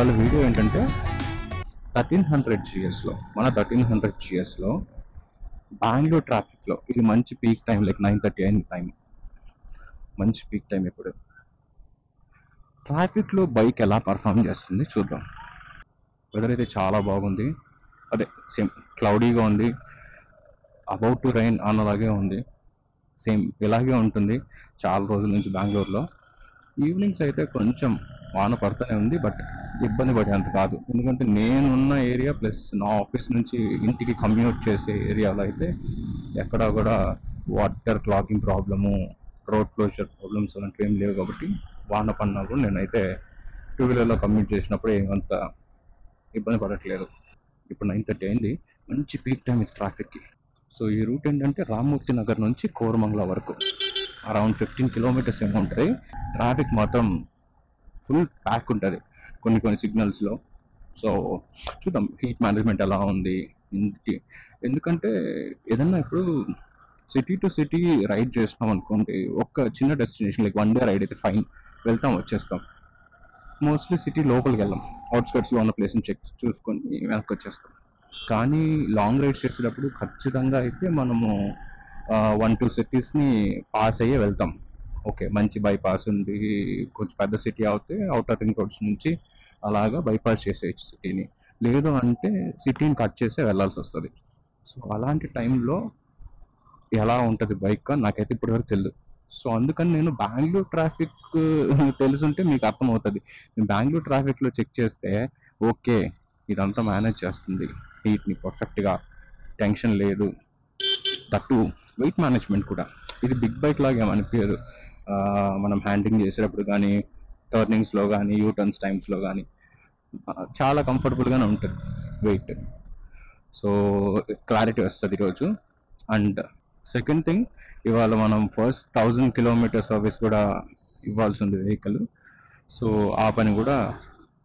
ఇవాళ వీడియో ఏంటంటే 1300 GSలో మన 1300 GSలో బెంగళూరు ట్రాఫిక్లో ఇది మంచి పీక్ టైం, లైక్ 9:30 అయిన టైం, మంచి పీక్ టైం. ఇప్పుడు ట్రాఫిక్లో బైక్ ఎలా పర్ఫామ్ చేస్తుంది చూద్దాం. వెదర్ అయితే చాలా బాగుంది, అదే సేమ్ క్లౌడీగా ఉంది, అబౌట్ టు రైన్ అన్నలాగే ఉంది. సేమ్ ఇలాగే ఉంటుంది చాలా రోజుల నుంచి బెంగళూరులో. ఈవినింగ్స్ అయితే కొంచెం వాన పడుతూనే ఉంది, బట్ ఇబ్బంది పడేంత కాదు. ఎందుకంటే నేనున్న ఏరియా ప్లస్ నా ఆఫీస్ నుంచి ఇంటికి కమ్యూట్ చేసే ఏరియాలో అయితే ఎక్కడా కూడా water clogging problem, road closure problems అలాంటివి ఏం లేవు. కాబట్టి వాన పడినా కూడా నేనైతే టూ వీలర్లో కమ్యూట్ చేసినప్పుడు ఏమంత ఇబ్బంది పడట్లేదు. ఇప్పుడు 9:30 అయింది, మంచి పీక్ టైం ఇది ట్రాఫిక్కి. సో ఈ రూట్ ఏంటంటే రామ్మూర్తి నగర్ నుంచి కోరమంగళ వరకు అరౌండ్ 15 కిలోమీటర్స్ ఏమో ఉంటుంది. ట్రాఫిక్ మాత్రం ఫుల్ ప్యాక్ ఉంటుంది కొన్ని సిగ్నల్స్లో. సో చూద్దాం హీట్ మేనేజ్మెంట్ ఎలా ఉంది ఎందుకంటే ఏదన్నా ఇప్పుడు సిటీ టు సిటీ రైడ్ చేసినాం అనుకోండి, ఒక చిన్న డెస్టినేషన్ లైక్ 1 డే రైడ్ అయితే ఫైన్, వెళ్తాం వచ్చేస్తాం. మోస్ట్లీ సిటీ లోపలికి వెళ్ళాం, అవుట్స్కట్స్లో ఉన్న ప్లేస్ని చూసుకొని వెనక్కి వచ్చేస్తాం. కానీ లాంగ్ రైడ్స్ చేసేటప్పుడు ఖచ్చితంగా అయితే మనము 1-2 సిటీస్ని పాస్ అయ్యే వెళ్తాం. ఓకే, మంచి బైపాస్ ఉంది, కొంచెం పెద్ద సిటీ అవుతే అవుటర్ రింగ్ రోడ్స్ నుంచి అలాగా బైపాస్ చేసేయచ్చు సిటీని, లేదు అంటే సిటీని కట్ చేసే వెళ్ళాల్సి వస్తుంది. సో అలాంటి టైంలో ఎలా ఉంటుంది బైక్ నాకైతే ఇప్పటివరకు తెలియదు. సో అందుకని నేను బెంగళూరు ట్రాఫిక్ తెలుసుంటే మీకు అర్థమవుతుంది. నేను బెంగళూరు ట్రాఫిక్లో చెక్ చేస్తే ఓకే, ఇదంతా మేనేజ్ చేస్తుంది హీట్ని పర్ఫెక్ట్గా, టెన్షన్ లేదు. దట్టు వెయిట్ మేనేజ్మెంట్ కూడా ఇది బిగ్ బైక్ లాగా ఏమనిపించదు. మనం హ్యాండింగ్ చేసేటప్పుడు కానీ, టర్నింగ్స్లో కానీ, యూటర్న్స్ టైమ్స్లో కానీ చాలా కంఫర్టబుల్గానే ఉంటుంది వెయిట్. సో క్లారిటీ వస్తుంది ఈరోజు. అండ్ సెకండ్ థింగ్, ఇవాళ మనం ఫస్ట్ 1000 కిలోమీటర్ సర్వీస్ కూడా ఇవ్వాల్సి ఉంది వెహికల్. సో ఆ పని కూడా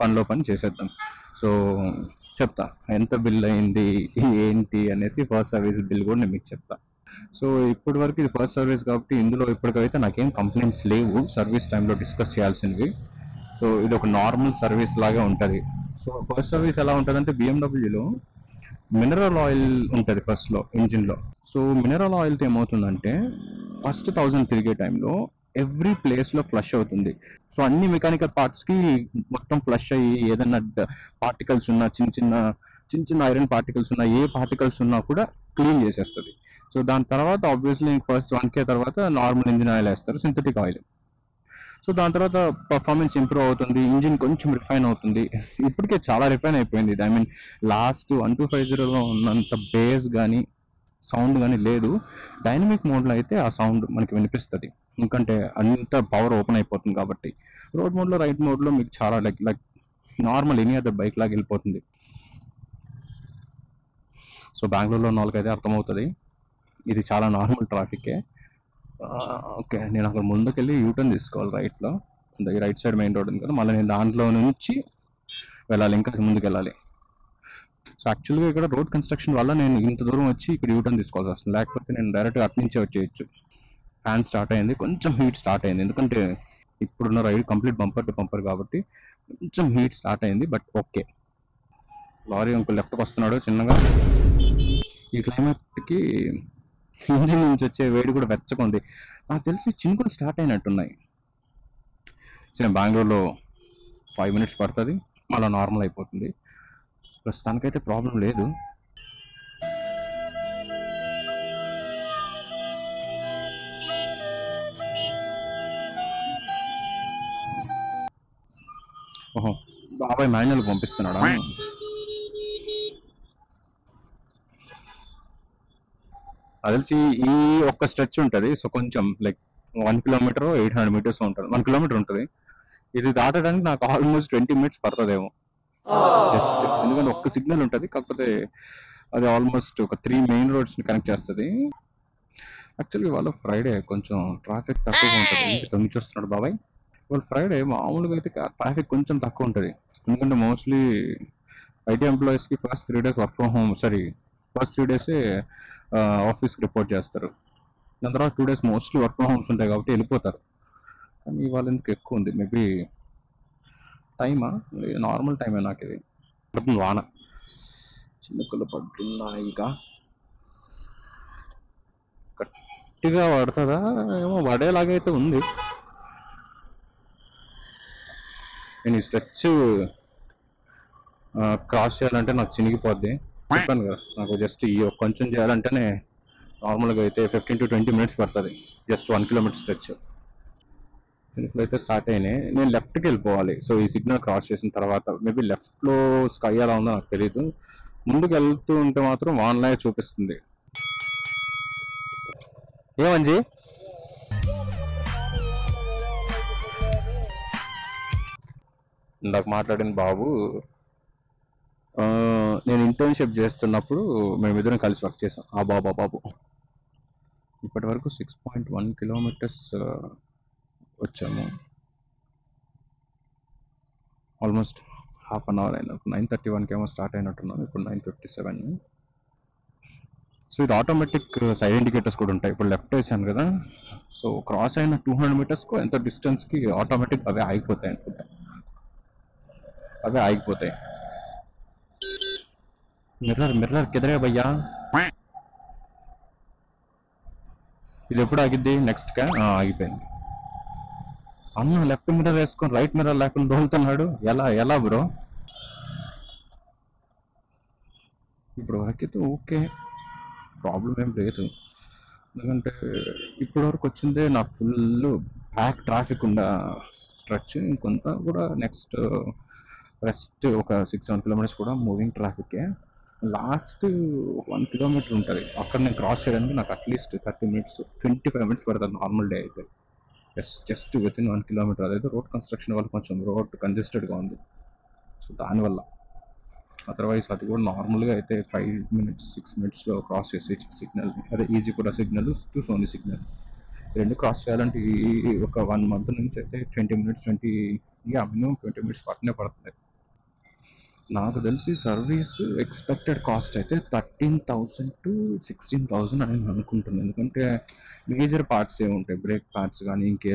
పనిలో పని చేసేద్దాం. సో చెప్తా ఎంత బిల్ అయింది ఏంటి అనేసి, ఫస్ట్ సర్వీస్ బిల్ కూడా నేను మీకు చెప్తా. సో ఇప్పటి వరకు ఇది ఫస్ట్ సర్వీస్ కాబట్టి ఇందులో ఇప్పటికైతే నాకేం కంప్లైంట్స్ లేవు సర్వీస్ టైంలో డిస్కస్ చేయాల్సినవి. సో ఇది ఒక నార్మల్ సర్వీస్ లాగా ఉంటుంది. సో ఫస్ట్ సర్వీస్ ఎలా ఉంటుందంటే, బిఎండబ్ల్యూలో మినరల్ ఆయిల్ ఉంటుంది ఫస్ట్లో ఇంజిన్లో. సో మినరల్ ఆయిల్తో ఏమవుతుందంటే ఫస్ట్ 1000 తిరిగే టైంలో ఎవ్రీ ప్లేస్లో ఫ్లష్ అవుతుంది. సో అన్ని మెకానికల్ పార్ట్స్కి మొత్తం ఫ్లష్ అయ్యి ఏదైనా పార్టికల్స్ ఉన్నా, చిన్న ఐరన్ పార్టికల్స్ ఉన్నా, ఏ పార్టికల్స్ ఉన్నా కూడా క్లీన్ చేసేస్తుంది. సో దాని తర్వాత ఆబ్వియస్లీ ఫస్ట్ 1K తర్వాత నార్మల్ ఇంజిన్ ఆయిల్ వేస్తారు, సింథటిక్ ఆయిల్. సో దాని తర్వాత పర్ఫార్మెన్స్ ఇంప్రూవ్ అవుతుంది, ఇంజిన్ కొంచెం రిఫైన్ అవుతుంది. ఇప్పటికే చాలా రిఫైన్ అయిపోయింది. ఐ మీన్ లాస్ట్ 1250లో ఉన్నంత బేస్ కానీ సౌండ్ కానీ లేదు. డైనమిక్ మోడ్లో అయితే ఆ సౌండ్ మనకి వినిపిస్తుంది, ఎందుకంటే అంత పవర్ ఓపెన్ అయిపోతుంది కాబట్టి. రోడ్ మోడ్లో, రైడ్ మోడ్లో మీకు చాలా like normal any other bike లాగా వెళ్ళిపోతుంది. సో బెంగళూరులో ఉన్న వాళ్ళకైతే అర్థమవుతుంది ఇది చాలా నార్మల్ ట్రాఫికే. ఓకే, నేను అక్కడ ముందుకెళ్ళి యూటర్న్ తీసుకోవాలి రైట్లో, ఈ రైట్ సైడ్ మెయిన్ రోడ్ ఉంది కదా, మళ్ళీ నేను దాంట్లో నుంచి వెళ్ళాలి, ఇంకా ముందుకు వెళ్ళాలి. సో యాక్చువల్గా ఇక్కడ రోడ్ కన్స్ట్రక్షన్ వల్ల నేను ఇంత దూరం వచ్చి ఇక్కడ యూటర్న్ తీసుకోవాల్సి వస్తుంది, లేకపోతే నేను డైరెక్ట్గా అటు నుంచే వచ్చేయచ్చు. ఫ్యాన్ స్టార్ట్ అయింది, కొంచెం హీట్ స్టార్ట్ అయింది, ఎందుకంటే ఇప్పుడున్న ride complete bumper to bumper కాబట్టి కొంచెం హీట్ స్టార్ట్ అయింది. బట్ ఓకే, లారీ ఇంకో లెఫ్ట్కి వస్తున్నాడు చిన్నగా. ఈ క్లైమేట్కి ఇంజిన్ నుంచి వచ్చే వేడి కూడా వెచ్చకుంది. నాకు తెలిసి చినుకులు స్టార్ట్ అయినట్టున్నాయి. సరే, బెంగళూరులో 5 minutes పడుతుంది, మళ్ళీ నార్మల్ అయిపోతుంది. ప్రస్తుతానికైతే ప్రాబ్లం లేదు. ఓహో, బాబాయ్ మాన్యువల్ పంపిస్తున్నాడా? అది తెలిసి ఈ ఒక్క స్ట్రెచ్ ఉంటుంది. సో కొంచెం లైక్ 1 kilometer 800 meters ఉంటుంది, 1 kilometer ఉంటుంది. ఇది దాటడానికి నాకు ఆల్మోస్ట్ 20 minutes పడుతుందేమో జస్ట్, ఎందుకంటే ఒక్క సిగ్నల్ ఉంటుంది, కాకపోతే అది ఆల్మోస్ట్ ఒక 3 మెయిన్ రోడ్స్ని కనెక్ట్ చేస్తుంది. యాక్చువల్లీ వాళ్ళ ఫ్రైడే కొంచెం ట్రాఫిక్ తక్కువగా ఉంటుంది. ఇంటి చూస్తున్నాడు బాబాయ్. వాళ్ళు ఫ్రైడే మామూలుగా అయితే ట్రాఫిక్ కొంచెం తక్కువ ఉంటుంది, ఎందుకంటే మోస్ట్లీ ఐటీ ఎంప్లాయీస్కి first 3 days work from home, first 3 days ఆఫీస్కి రిపోర్ట్ చేస్తారు. దాని తర్వాత 2 days mostly work from homes ఉంటాయి కాబట్టి వెళ్ళిపోతారు. కానీ ఇవాళ ఎందుకు ఎక్కువ ఉంది, మేబీ టైమా? నార్మల్ టైమే నాకు ఇది. పడుతుంది వాన, చినుకులు పడుతున్నాయి. ఇంకా గట్టిగా పడుతుందా ఏమో, పడేలాగైతే ఉంది. నేను ఈ స్ట్రెచ్ క్రాస్ చేయాలంటే నాకు చినిగిపోద్ది. చెప్పాను కదా, నాకు జస్ట్ ఈ కొంచెం చేయాలంటేనే నార్మల్గా అయితే 15 to 20 minutes పడుతుంది, జస్ట్ 1 kilometer స్ట్రెచ్. ఇప్పుడైతే స్టార్ట్ అయినాయి. నేను లెఫ్ట్కి వెళ్ళిపోవాలి. సో ఈ సిగ్నల్ క్రాస్ చేసిన తర్వాత మేబీ లెఫ్ట్లో స్కై ఎలా ఉందో నాకు తెలియదు. ముందుకు వెళ్తూ ఉంటే మాత్రం వాన్ లాగా చూపిస్తుంది. ఏమంజీ, ఇందాక మాట్లాడిన బాబు, నేను ఇంటర్న్షిప్ చేస్తున్నప్పుడు మేమిద్దరం కలిసి వర్క్ చేసాం. ఆ బాబు ఇప్పటి వరకు 6.1 kilometers వచ్చాము. ఆల్మోస్ట్ హాఫ్ అన్ అవర్ అయినా. 9:31 ఏమో స్టార్ట్ అయినట్టున్నాం, ఇప్పుడు 9:57. సో ఇది ఆటోమేటిక్ సైడ్ ఇండికేటర్స్ కూడా ఉంటాయి. ఇప్పుడు లెఫ్ట్ వేసాను కదా, సో క్రాస్ అయిన 200 meters ఎంత డిస్టెన్స్కి ఆటోమేటిక్ అవే ఆగిపోతాయి అనుకుంటా. అవే ఆగిపోతాయి. మిర్రర్ కిదరే భయ్యా. ఇది ఎప్పుడు ఆగిద్ది నెక్స్ట్ ఆగిపోయింది. అన్న లెఫ్ట్ మిర్రర్ వేసుకొని రైట్ మిర్రర్ లేకుండా దోలుతున్నాడు. ఎలా బ్రో? ఇప్పుడు వరకైతే ఓకే, ప్రాబ్లం ఏం లేదు. ఎందుకంటే ఇప్పటి వరకు వచ్చిందే నాకు ఫుల్ బ్యాక్ ట్రాఫిక్ ఉన్న స్ట్రెచ్. ఇంకొంత కూడా నెక్స్ట్ రెస్ట్ ఒక 6-7 kilometers కూడా మూవింగ్ ట్రాఫికే. లాస్ట్ 1 kilometer ఉంటుంది, అక్కడ నేను క్రాస్ చేయడానికి నాకు అట్లీస్ట్ 30 minutes 25 minutes పడుతుంది నార్మల్ డే అయితే. Just with in 1 kilometer. అదైతే రోడ్ కన్స్ట్రక్షన్ వల్ల కొంచెం రోడ్ కంజెస్టెడ్గా ఉంది, సో దానివల్ల. అదర్వైజ్ అది కూడా నార్మల్గా అయితే 5 minutes 6 minutesలో క్రాస్ చేసే సిగ్నల్. అదే ఈజీ కూడా సిగ్నల్ టు సోనీ సిగ్నల్ రెండు క్రాస్ చేయాలంటే ఒక 1 month నుంచి అయితే 20 minutes మినిమం 20 minutes పట్టనే పడుతుంది. నాకు తెలిసి సర్వీస్ ఎక్స్పెక్టెడ్ కాస్ట్ అయితే 13,000 to 16,000 అని నేను అనుకుంటున్నాను. ఎందుకంటే మేజర్ పార్ట్స్ ఏముంటాయి, బ్రేక్ పార్ట్స్ కానీ ఇంకే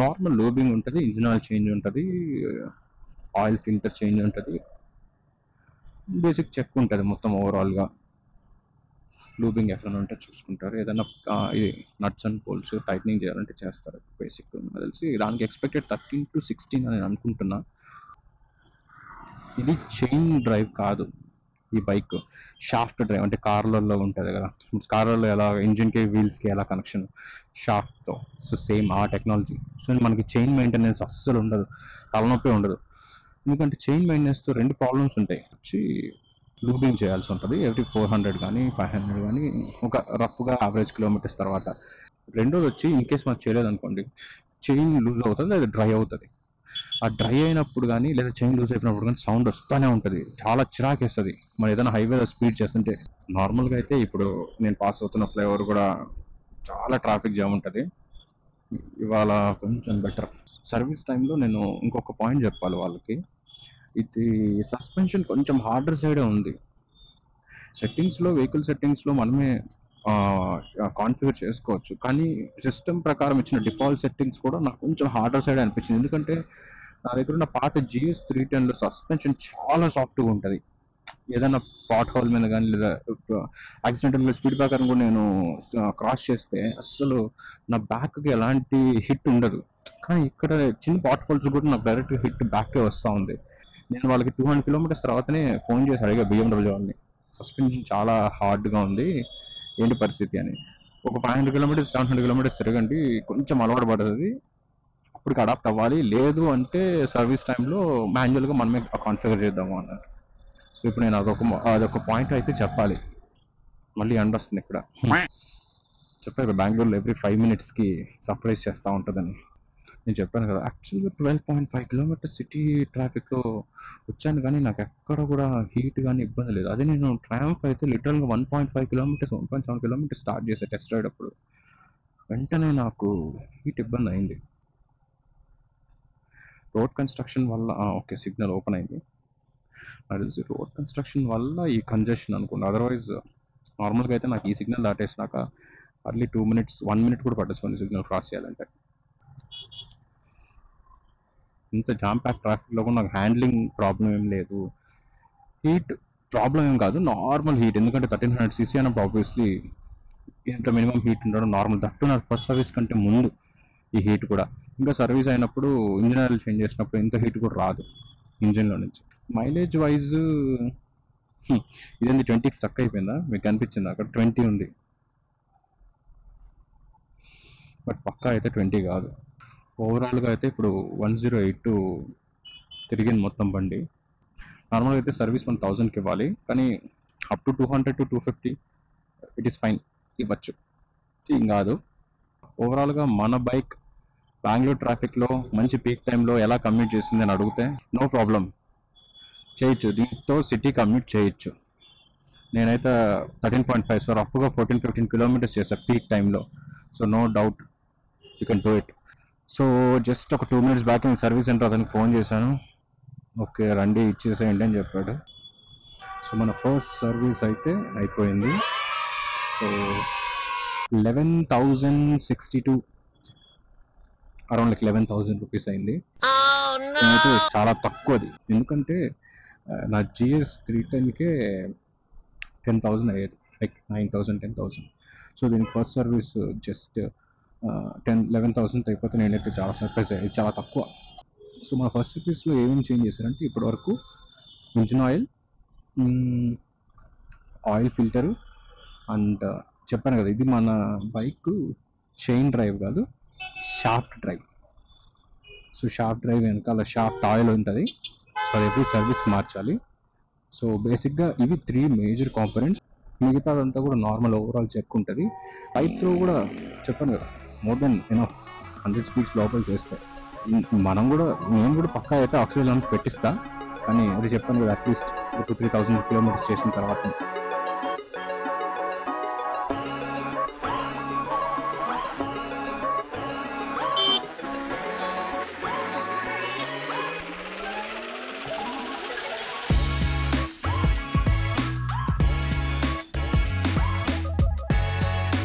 నార్మల్ లూబింగ్ ఉంటుంది, ఇంజిన్ ఆయిల్ చేంజ్ ఉంటుంది, ఆయిల్ ఫిల్టర్ చేంజ్ ఉంటుంది, బేసిక్ చెక్ ఉంటుంది మొత్తం ఓవరాల్గా. లూబింగ్ ఎక్కడ ఉంటే చూసుకుంటారు, ఏదైనా ఇది నట్స్ అండ్ బోల్ట్స్ టైట్నింగ్ చేయాలంటే చేస్తారు. బేసిక్ నాకు తెలిసి దానికి ఎక్స్పెక్టెడ్ 13 to 16 అని అనుకుంటున్నా. ఇది చైన్ డ్రైవ్ కాదు, ఈ బైక్ షాఫ్ట్ డ్రైవ్. అంటే కార్లలో ఉంటుంది కదా, కార్లలో ఎలా ఇంజిన్కి వీల్స్కి ఎలా కనెక్షన్ షాఫ్ట్తో, సో సేమ్ ఆ టెక్నాలజీ. సో మనకి చైన్ మెయింటెనెన్స్ అస్సలు ఉండదు, తలనొప్పి ఉండదు. ఎందుకంటే చైన్ మెయింటెనెన్స్తో 2 problems ఉంటాయి. వచ్చి లూబింగ్ చేయాల్సి ఉంటుంది ఎవ్రీ 400 కానీ 500 కానీ ఒక రఫ్గా యావరేజ్ కిలోమీటర్స్ తర్వాత. రెండోది వచ్చి ఇన్ కేస్ మనకు చేయలేదు అనుకోండి, చైన్ లూజ్ అవుతుంది, అది డ్రై అవుతుంది. ఆ డ్రై అయినప్పుడు కానీ లేదా చైన్ లూజ్ అయినప్పుడు కానీ సౌండ్ వస్తూనే ఉంటుంది, చాలా చిరాకేస్తుంది. మరి ఏదైనా హైవేలో స్పీడ్ చేస్తుంటే. నార్మల్గా అయితే ఇప్పుడు నేను పాస్ అవుతున్న ఫ్లైఓవర్ కూడా చాలా ట్రాఫిక్ జామ్ ఉంటుంది, ఇవాళ కొంచెం బెటర్. సర్వీస్ టైంలో నేను ఇంకొక పాయింట్ చెప్పాలి వాళ్ళకి, ఇది సస్పెన్షన్ కొంచెం హార్డర్ సైడే ఉంది. సెట్టింగ్స్లో వెహికల్ సెట్టింగ్స్లో మనమే కాన్ఫిగర్ చేసుకోవచ్చు, కానీ సిస్టమ్ ప్రకారం ఇచ్చిన డిఫాల్ట్ సెట్టింగ్స్ కూడా నాకు కొంచెం హార్డర్ సైడ్ అనిపించింది. ఎందుకంటే నా దగ్గర ఉన్న పాత GS 310లో సస్పెన్షన్ చాలా సాఫ్ట్గా ఉంటుంది. ఏదైనా పాట్ హోల్ మీద కానీ లేదా యాక్సిడెంటల్ స్పీడ్ బ్రేకర్ కూడా నేను క్రాస్ చేస్తే అస్సలు నా బ్యాక్కి ఎలాంటి హిట్ ఉండదు. కానీ ఇక్కడ చిన్న పాట్ హోల్స్ కూడా నాకు డైరెక్ట్ హిట్ బ్యాక్కే వస్తూ ఉంది. నేను వాళ్ళకి 200 kilometers తర్వాతనే ఫోన్ చేసి అడిగా BMW వాళ్ళని, సస్పెన్షన్ చాలా హార్డ్గా ఉంది, ఏంటి పరిస్థితి అని. ఒక 500 kilometers 700 kilometers తిరగండి, కొంచెం అలవాటు పడుతుంది, అప్పటికి అడాప్ట్ అవ్వాలి, లేదు అంటే సర్వీస్ టైంలో మాన్యువల్గా మనమే కాన్ఫిగర్ చేద్దాము అన్నారు. సో ఇప్పుడు నేను అదొక పాయింట్ అయితే చెప్పాలి. మళ్ళీ ఎండ వస్తుంది ఇక్కడ. చెప్పారు బెంగళూరులో ఎవ్రీ 5 minutesకి సర్ప్రైజ్ చేస్తూ ఉంటుందని. నేను చెప్పాను కదా, యాక్చువల్గా 12.5 kilometers సిటీ ట్రాఫిక్లో వచ్చాను, కానీ నాకు ఎక్కడ కూడా హీట్ కానీ ఇబ్బంది లేదు. అదే నేను ట్రయంఫ్ అయితే లిటరల్గా 1.5 kilometers 1.7 kilometers స్టార్ట్ చేసే టెస్ట్ రైడ్ అప్పుడు వెంటనే నాకు హీట్ ఇబ్బంది అయింది. రోడ్ కన్స్ట్రక్షన్ వల్ల ఓకే సిగ్నల్ ఓపెన్ అయింది, నాకు తెలిసి రోడ్ కన్స్ట్రక్షన్ వల్ల ఈ కంజెషన్ అనుకోండి. అదర్వైజ్ నార్మల్గా అయితే నాకు ఈ సిగ్నల్ దాటేసినాక అర్లీ 2 minutes 1 minute కూడా పట్టచ్చు సిగ్నల్ క్రాస్ చేయాలంటే. ఇంత జామ్ ప్యాక్ ట్రాఫిక్లో కూడా నాకు హ్యాండ్లింగ్ ప్రాబ్లం ఏం లేదు. హీట్ ప్రాబ్లం ఏం కాదు, నార్మల్ హీట్. ఎందుకంటే 1300 సీసీ అన్నప్పుడు ఆబ్వియస్లీ ఇంత మినిమం హీట్ ఉండడం నార్మల్. దట్టు నాకు ఫస్ట్ సర్వీస్ కంటే ముందు ఈ హీట్ కూడా. ఇంకా సర్వీస్ అయినప్పుడు ఇంజిన్ ఆయిల్ చేంజ్ చేసినప్పుడు ఇంత హీట్ కూడా రాదు ఇంజిన్లో నుంచి. మైలేజ్ వైజ్ ఇదేంటి 20కి స్టక్ అయిపోయిందా? మీకు కనిపించింది అక్కడ 20 ఉంది, బట్ పక్కా అయితే 20 కాదు. ఓవరాల్గా అయితే ఇప్పుడు 1082 తిరిగింది మొత్తం బండి. నార్మల్గా అయితే సర్వీస్ 1000కి ఇవ్వాలి, కానీ up to 200 to 250 it is fine, ఇవ్వచ్చు, ఏం కాదు. ఓవరాల్గా మన బైక్ బెంగళూరు ట్రాఫిక్లో మంచి పీక్ టైంలో ఎలా కమ్యూట్ చేసింది అని అడిగితే నో ప్రాబ్లం, చేయొచ్చు. దీంతో సిటీ కమ్యూట్ చేయొచ్చు. నేనైతే 13.5, సో రఫ్గా 14-15 కిలోమీటర్స్ చేశాను పీక్ టైంలో. So no doubt you can do it. So just ఒక 2 minutes బ్యాక్ నేను సర్వీస్ సెంటర్ అతనికి ఫోన్ చేశాను. ఓకే రండి ఇచ్చేసేయండి అని చెప్పాడు. సో మన ఫస్ట్ సర్వీస్ అయితే అయిపోయింది. సో 11,062 అరౌండ్ లైక్ 11,000 రూపీస్ అయింది. అయితే చాలా తక్కువది, ఎందుకంటే నా GS 310కే 10,000 అయ్యేది, లైక్ 9,000 10,000. సో దీనికి ఫస్ట్ సర్వీస్ జస్ట్ 11,000 అయిపోతే నేనైతే చాలా సర్ప్రైజ్ అయ్యాయి, చాలా తక్కువ. సో మన ఫస్ట్ సర్వీస్లో ఏమేమి చేంజ్ చేశారంటే ఇప్పటివరకు engine oil, oil filter, and చెప్పాను కదా ఇది మన బైక్ చైన్ డ్రైవ్ కాదు, shaft drive. So shaft drive వెనకాల షాఫ్ట్ ఆయిల్ ఉంటుంది, సో ఎవ్రీ సర్వీస్ మార్చాలి. సో బేసిక్గా ఇవి 3 మేజర్ కాంపోనెంట్స్. మిగతాదంతా కూడా నార్మల్ ఓవరాల్ చెక్ ఉంటుంది. బైక్ త్రూ కూడా చెప్పాను కదా మోర్ దెన్ 100 స్పీడ్స్ లోపల చేస్తాయి. నేను కూడా పక్కా అయితే ఆక్సిజన్ పెట్టిస్తా, కానీ అది చెప్పాను కదా అట్లీస్ట్ 2,000-3,000 కిలోమీటర్స్ చేసిన తర్వాత